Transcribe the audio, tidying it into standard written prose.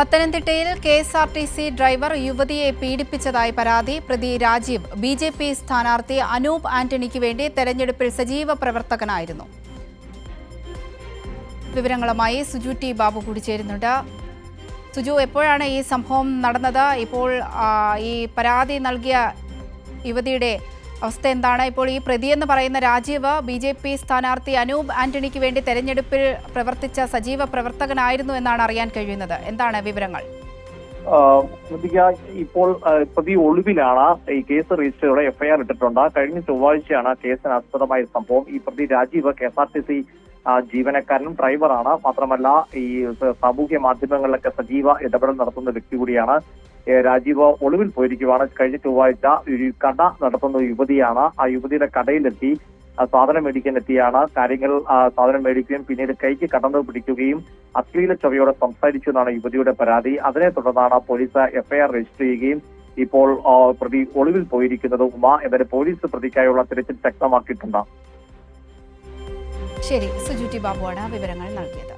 പത്തനംതിട്ടയിൽ KSRTC driver യുവതിയെ പീഡിപ്പിച്ചതായി പരാതി. പ്രതി രാജീവ് ബിജെപി സ്ഥാനാർത്ഥി അനൂപ് ആന്റണിക്ക് വേണ്ടി തെരഞ്ഞെടുപ്പിൽ സജീവ പ്രവർത്തകനായിരുന്നു. വിവരങ്ങളുമായി സുജു ടി ബാബു കൂടി ചേരുന്നുണ്ട്. സുജു, എപ്പോഴാണ് ഈ സംഭവം നടന്നത്? ഇപ്പോൾ ഈ പരാതി നൽകിയ യുവതിയുടെ അവസ്ഥ എന്താണ്? ഇപ്പോൾ ഈ പ്രതിയെന്ന് പറയുന്ന രാജീവ് ബിജെപി സ്ഥാനാർത്ഥി അനൂപ് ആന്റണിക്ക് വേണ്ടി തെരഞ്ഞെടുപ്പിൽ പ്രവർത്തിച്ച സജീവ പ്രവർത്തകനായിരുന്നു എന്നാണ് അറിയാൻ കഴിയുന്നത്. എന്താണ് വിവരങ്ങൾ? ഇപ്പോൾ പ്രതി ഒളിവിലാണ്. ഈ കേസ് രജിസ്റ്റർ എഫ്ഐആർ ഇട്ടിട്ടുണ്ട്. കഴിഞ്ഞ ചൊവ്വാഴ്ചയാണ് കേസിന് ആസ്പദമായ സംഭവം. ഈ പ്രതി രാജീവ് കെഎസ്ആർടിസി ജീവനക്കാരനും ഡ്രൈവറാണ്. മാത്രമല്ല ഈ സാമൂഹ്യ മാധ്യമങ്ങളിലൊക്കെ സജീവ ഇടപെടൽ നടത്തുന്ന വ്യക്തി കൂടിയാണ്. രാജീവ് ഒളിവിൽ പോയിരിക്കുകയാണ്. കഴിഞ്ഞ ചൊവ്വാഴ്ച ഒരു കട നടത്തുന്ന യുവതിയാണ്. ആ യുവതിയുടെ കടയിലെത്തി സാധനം മേടിക്കാൻ എത്തിയാണ്. സാധനം മേടിക്കുകയും പിന്നീട് കൈക്ക് കടന്നു പിടിക്കുകയും അശ്ലീല ചൊവ്വയോടെ സംസാരിച്ചു എന്നാണ് യുവതിയുടെ പരാതി. അതിനെ തുടർന്നാണ് പോലീസ് എഫ്ഐആർ രജിസ്റ്റർ ചെയ്യുകയും ഇപ്പോൾ പ്രതി ഒളിവിൽ പോയിരിക്കുന്നത്. എന്നാലും പോലീസ് പ്രതിക്കായുള്ള തിരച്ചിൽ ശക്തമാക്കിയിട്ടുണ്ട്. ശരി, സുജു ടി ബാബുവാണ് വിവരങ്ങൾ നൽകിയത്.